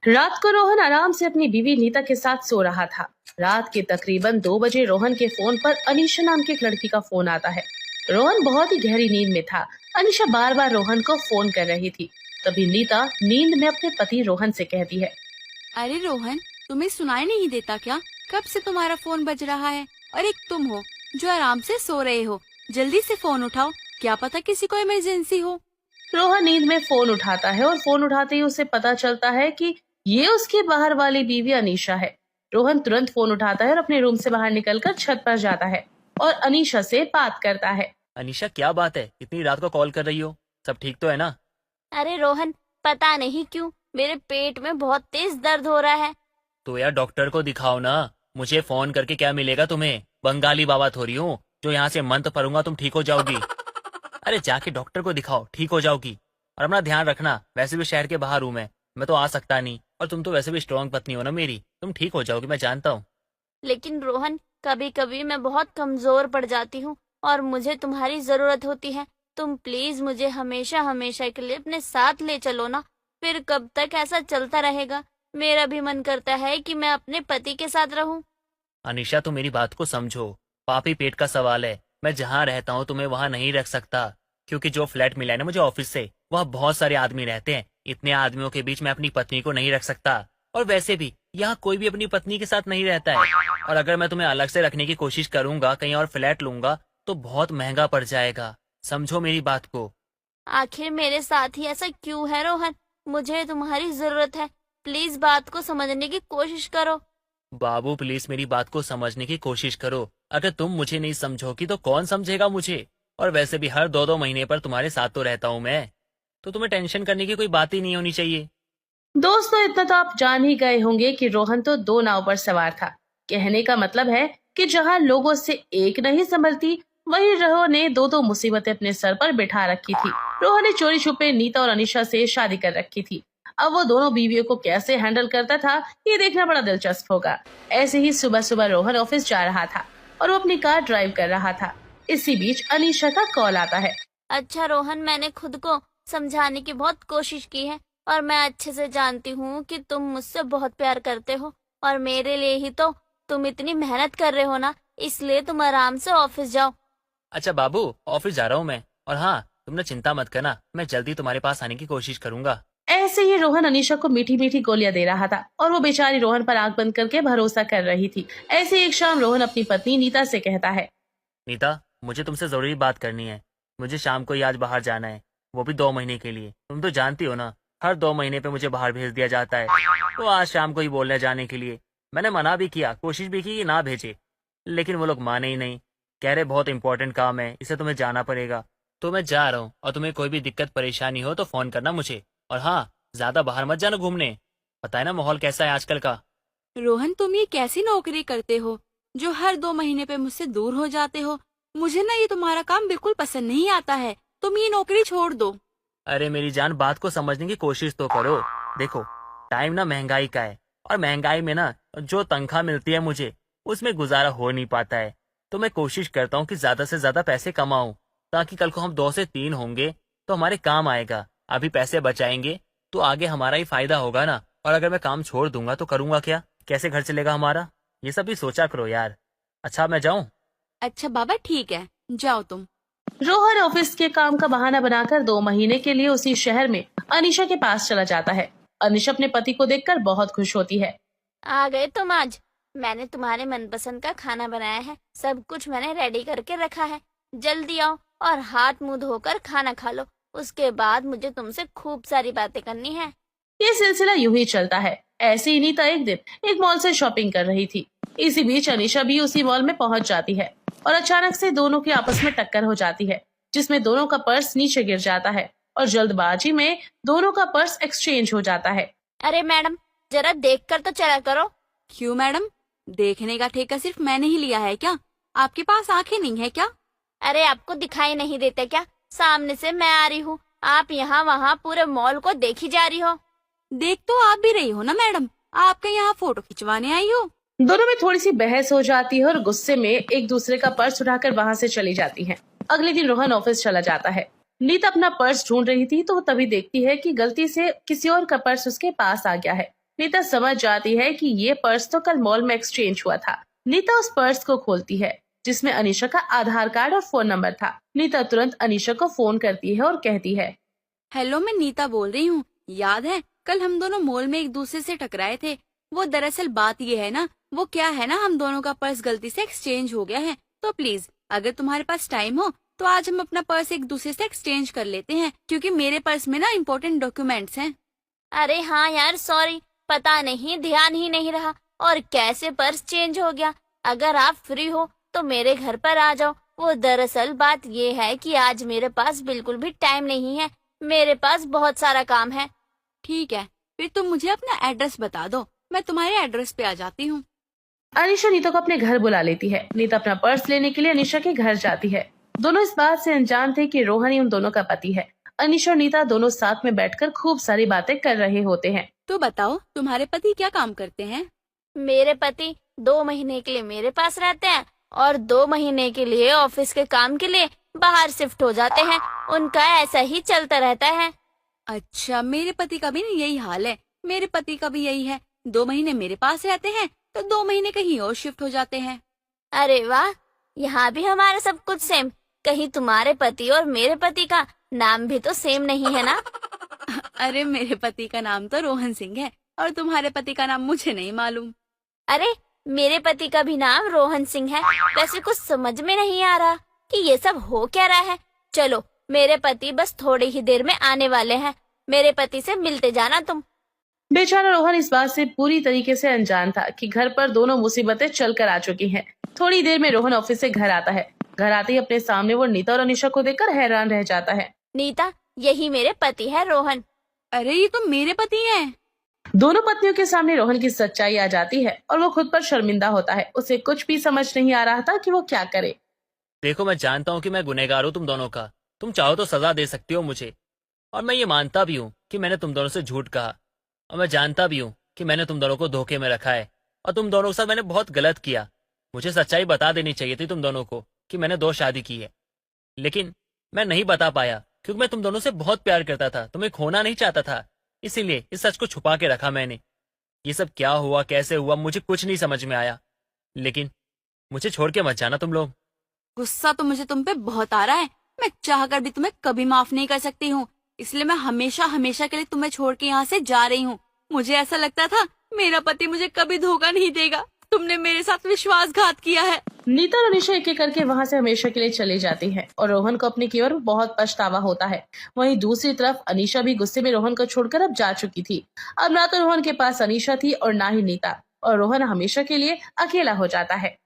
रात को रोहन आराम से अपनी बीवी नीता के साथ सो रहा था। रात के तकरीबन 2 बजे रोहन के फोन पर अनीशा नाम की एक लड़की का फोन आता है। रोहन बहुत ही गहरी नींद में था। अनीशा बार बार रोहन को फोन कर रही थी। तभी नीता नींद में अपने पति रोहन से कहती है, अरे रोहन, तुम्हें सुनाई नहीं देता क्या? कब से तुम्हारा फोन बज रहा है और एक तुम हो जो आराम से सो रहे हो। जल्दी से फोन उठाओ, क्या पता किसी को इमरजेंसी हो। रोहन नींद में फोन उठाता है और फोन उठाते ही उसे पता चलता है कि ये उसकी बाहर वाली बीवी अनीशा है। रोहन तुरंत फोन उठाता है और अपने रूम से बाहर निकलकर छत पर जाता है और अनीशा से बात करता है। अनीशा, क्या बात है, इतनी रात को कॉल कर रही हो? सब ठीक तो है ना? अरे रोहन, पता नहीं क्यों मेरे पेट में बहुत तेज दर्द हो रहा है। तो यार डॉक्टर को दिखाओ ना। मुझे फोन करके क्या मिलेगा तुम्हें? बंगाली बाबा थोड़ी हूँ जो यहाँ से मंत्र पढ़ूंगा तुम ठीक हो जाओगी। अरे जाके डॉक्टर को दिखाओ, ठीक हो जाओगी। और अपना ध्यान रखना, वैसे भी शहर के बाहर हूँ मैं तो आ सकता नहीं। और तुम तो वैसे भी स्ट्रॉन्ग पत्नी हो ना मेरी, तुम ठीक हो जाओगी, मैं जानता हूँ। लेकिन रोहन, कभी कभी मैं बहुत कमजोर पड़ जाती हूँ और मुझे तुम्हारी जरूरत होती है। तुम प्लीज मुझे हमेशा हमेशा के लिए अपने साथ ले चलो ना। फिर कब तक ऐसा चलता रहेगा? मेरा भी मन करता है कि मैं अपने पति के साथ रहूं। अनीशा, तुम मेरी बात को समझो। पापी पेट का सवाल है। मैं जहाँ रहता हूँ तुम्हें वहाँ नहीं रख सकता, क्योंकि जो फ्लैट मिला है ना मुझे ऑफिस से, वहाँ बहुत सारे आदमी रहते हैं। इतने आदमियों के बीच मैं अपनी पत्नी को नहीं रख सकता। और वैसे भी यहाँ कोई भी अपनी पत्नी के साथ नहीं रहता है। और अगर मैं तुम्हें अलग से रखने की कोशिश करूंगा, कहीं और फ्लैट लूंगा, तो बहुत महंगा पड़ जाएगा। समझो मेरी बात को। आखिर मेरे साथ ही ऐसा क्यों है रोहन? मुझे तुम्हारी जरूरत है। प्लीज बात को समझने की कोशिश करो। बाबू प्लीज मेरी बात को समझने की कोशिश करो। अगर तुम मुझे नहीं समझोगी तो कौन समझेगा मुझे? और वैसे भी हर 2-2 महीने पर तुम्हारे साथ तो रहता हूँ मैं, तो तुम्हें टेंशन करने की कोई बात ही नहीं होनी चाहिए। दोस्तों, इतना तो आप जान ही गए होंगे कि रोहन तो 2 नाव पर सवार था। कहने का मतलब है कि जहाँ लोगों से एक नहीं संभलती, वहीं रोहन ने 2-2 मुसीबतें अपने सर पर बिठा रखी थी। रोहन ने चोरी छुपे नीता और अनीशा से शादी कर रखी थी। अब वो दोनों बीवियों को कैसे हैंडल करता था, ये देखना बड़ा दिलचस्प होगा। ऐसे ही सुबह सुबह रोहन ऑफिस जा रहा था और वो अपनी कार ड्राइव कर रहा था। इसी बीच अनीशा का कॉल आता है। अच्छा रोहन, मैंने खुद को समझाने की बहुत कोशिश की है और मैं अच्छे से जानती हूँ कि तुम मुझसे बहुत प्यार करते हो और मेरे लिए ही तो तुम इतनी मेहनत कर रहे हो ना, इसलिए तुम आराम से ऑफिस जाओ। अच्छा बाबू, ऑफिस जा रहा हूँ मैं। और हाँ, तुमने चिंता मत करना, मैं जल्दी तुम्हारे पास आने की कोशिश करूंगा। ऐसे ही रोहन अनीशा को मीठी मीठी गोलियां दे रहा था और वो बेचारी रोहन पर आंख बंद करके भरोसा कर रही थी। ऐसे एक शाम रोहन अपनी पत्नी नीता से कहता है, नीता, मुझे तुमसे जरूरी बात करनी है। मुझे शाम को ही आज बाहर जाना है, वो भी 2 महीने के लिए। तुम तो जानती हो ना, हर 2 महीने पे मुझे बाहर भेज दिया जाता है। तो आज शाम को ही बोलने जाने के लिए मैंने मना भी किया, कोशिश भी की कि ना भेजे, लेकिन वो लोग माने ही नहीं। कह रहे बहुत इंपॉर्टेंट काम है, इसे तुम्हें जाना पड़ेगा। तो मैं जा रहा हूँ, और तुम्हें कोई भी दिक्कत परेशानी हो तो फोन करना मुझे। और हाँ, ज्यादा बाहर मत जाना घूमने, पता है ना माहौल कैसा है आजकल का। रोहन, तुम ये कैसी नौकरी करते हो जो हर 2 महीने पे मुझसे दूर हो जाते हो? मुझे ना ये तुम्हारा काम बिल्कुल पसंद नहीं आता है। तुम ये नौकरी छोड़ दो। अरे मेरी जान, बात को समझने की कोशिश तो करो। देखो, टाइम ना महंगाई का है, और महंगाई में ना जो तनख्वाह मिलती है मुझे, उसमें गुजारा हो नहीं पाता है। तो मैं कोशिश करता हूँ कि ज्यादा से ज्यादा पैसे कमाऊं, ताकि कल को हम 2 से 3 होंगे तो हमारे काम आएगा। अभी पैसे बचाएंगे तो आगे हमारा ही फायदा होगा ना। और अगर मैं काम छोड़ दूंगा तो करूंगा क्या? कैसे घर चलेगा हमारा? ये सब भी सोचा करो यार। अच्छा, मैं जाऊं? अच्छा बाबा, ठीक है, जाओ तुम। रोहन ऑफिस के काम का बहाना बनाकर 2 महीने के लिए उसी शहर में अनीशा के पास चला जाता है। अनीशा अपने पति को देखकर बहुत खुश होती है। आ गए तुम आज। मैंने तुम्हारे मनपसंद का खाना बनाया है, सब कुछ मैंने रेडी करके रखा है। जल्दी आओ और हाथ मुंह धोकर खाना खा लो। उसके बाद मुझे तुमसे खूब सारी बातें करनी है। ये सिलसिला यूं ही चलता है। ऐसे ही नीता एक दिन एक मॉल से शॉपिंग कर रही थी। इसी बीच अनीशा भी उसी मॉल में पहुंच जाती है और अचानक से दोनों की आपस में टक्कर हो जाती है, जिसमें दोनों का पर्स नीचे गिर जाता है और जल्दबाजी में दोनों का पर्स एक्सचेंज हो जाता है। अरे मैडम, जरा देख कर तो चला करो। क्यों मैडम, देखने का ठेका सिर्फ मैंने ही लिया है क्या? आपके पास आंखें नहीं है क्या? अरे आपको दिखाई नहीं देता क्या? सामने से मैं आ रही हूँ, आप यहाँ वहाँ पूरे मॉल को देखी जा रही हो। देख तो आप भी रही हो ना मैडम, आपके यहाँ फोटो खिंचवाने आई हो। दोनों में थोड़ी सी बहस हो जाती है और गुस्से में एक दूसरे का पर्स उठाकर वहाँ से चली जाती हैं। अगले दिन रोहन ऑफिस चला जाता है। नीता अपना पर्स ढूंढ रही थी तो वो तभी देखती है कि गलती से किसी और का पर्स उसके पास आ गया है। नीता समझ जाती है कि ये पर्स तो कल मॉल में एक्सचेंज हुआ था। नीता उस पर्स को खोलती है जिसमें अनीशा का आधार कार्ड और फोन नंबर था। नीता तुरंत अनीशा को फोन करती है और कहती है, हेलो, मैं नीता बोल रही हूँ। याद है कल हम दोनों मॉल में एक दूसरे से टकराए थे? वो दरअसल बात ये है ना, वो क्या है ना, हम दोनों का पर्स गलती से एक्सचेंज हो गया है। तो प्लीज अगर तुम्हारे पास टाइम हो तो आज हम अपना पर्स एक दूसरे से एक्सचेंज कर लेते हैं, क्योंकि मेरे पर्स में ना इम्पोर्टेंट डॉक्यूमेंट्स हैं। अरे हाँ यार, सॉरी, पता नहीं, ध्यान ही नहीं रहा। और कैसे पर्स चेंज हो गया? अगर आप फ्री हो तो मेरे घर पर आ जाओ। वो दरअसल बात ये है कि आज मेरे पास बिल्कुल भी टाइम नहीं है, मेरे पास बहुत सारा काम है। ठीक है, फिर तुम मुझे अपना एड्रेस बता दो, मैं तुम्हारे एड्रेस पे आ जाती हूँ। अनीशा नीता को अपने घर बुला लेती है। नीता अपना पर्स लेने के लिए अनीशा के घर जाती है। दोनों इस बात से अनजान थे कि रोहन ही उन दोनों का पति है। अनीशा और नीता दोनों साथ में बैठकर खूब सारी बातें कर रहे होते हैं। तो बताओ, तुम्हारे पति क्या काम करते हैं? मेरे पति 2 महीने के लिए मेरे पास रहते हैं और 2 महीने के लिए ऑफिस के काम के लिए बाहर शिफ्ट हो जाते हैं। उनका ऐसा ही चलता रहता है। अच्छा, मेरे पति का भी यही हाल है। मेरे पति का भी यही है, 2 महीने मेरे पास रहते हैं तो 2 महीने कहीं और शिफ्ट हो जाते हैं। अरे वाह, यहाँ भी हमारा सब कुछ सेम। कहीं तुम्हारे पति और मेरे पति का नाम भी तो सेम नहीं है ना? अरे मेरे पति का नाम तो रोहन सिंह है और तुम्हारे पति का नाम मुझे नहीं मालूम। अरे मेरे पति का भी नाम रोहन सिंह है। वैसे कुछ समझ में नहीं आ रहा कि ये सब हो क्या रहा है। चलो, मेरे पति बस थोड़ी ही देर में आने वाले हैं। मेरे पति से मिलते जाना तुम। बेचारा रोहन इस बात से पूरी तरीके से अनजान था कि घर पर दोनों मुसीबतें चल कर आ चुकी हैं। थोड़ी देर में रोहन ऑफिस से घर आता है। घर आते ही अपने सामने वो नीता और अनीशा को देखकर हैरान रह जाता है। नीता, यही मेरे पति है रोहन। अरे ये तो मेरे पति हैं। दोनों पत्नियों के सामने रोहन की सच्चाई आ जाती है और वो खुद पर शर्मिंदा होता है। उसे कुछ भी समझ नहीं आ रहा था कि वो क्या करे। देखो, मैं जानता हूँ कि मैं गुनहगार हूँ तुम दोनों का। तुम चाहो तो सजा दे सकती हो मुझे, और मैं ये मानता भी हूँ कि मैंने तुम दोनों से झूठ कहा, और मैं जानता भी हूँ कि मैंने तुम दोनों को धोखे में रखा है और तुम दोनों के साथ मैंने बहुत गलत किया। मुझे सच्चाई बता देनी चाहिए थी तुम दोनों को कि मैंने 2 शादी की है, लेकिन मैं नहीं बता पाया क्योंकि मैं तुम दोनों से बहुत प्यार करता था, तुम्हें खोना नहीं चाहता था। इसीलिए इस सच को छुपा के रखा मैंने। ये सब क्या हुआ, कैसे हुआ, मुझे कुछ नहीं समझ में आया, लेकिन मुझे छोड़ के मत जाना तुम लोग। गुस्सा तो मुझे तुम पे बहुत आ रहा है। मैं चाहकर भी तुम्हें कभी माफ नहीं कर सकती हूँ, इसलिए मैं हमेशा हमेशा के लिए तुम्हें छोड़ के यहाँ से जा रही हूँ। मुझे ऐसा लगता था मेरा पति मुझे कभी धोखा नहीं देगा। तुमने मेरे साथ विश्वासघात किया है। नीता और अनीशा एक एक करके वहाँ से हमेशा के लिए चली जाती है और रोहन को अपने की ओर बहुत पछतावा होता है। वहीं दूसरी तरफ अनीशा भी गुस्से में रोहन को छोड़कर अब जा चुकी थी। अब ना तो रोहन के पास अनीशा थी और ना ही नीता, और रोहन हमेशा के लिए अकेला हो जाता है।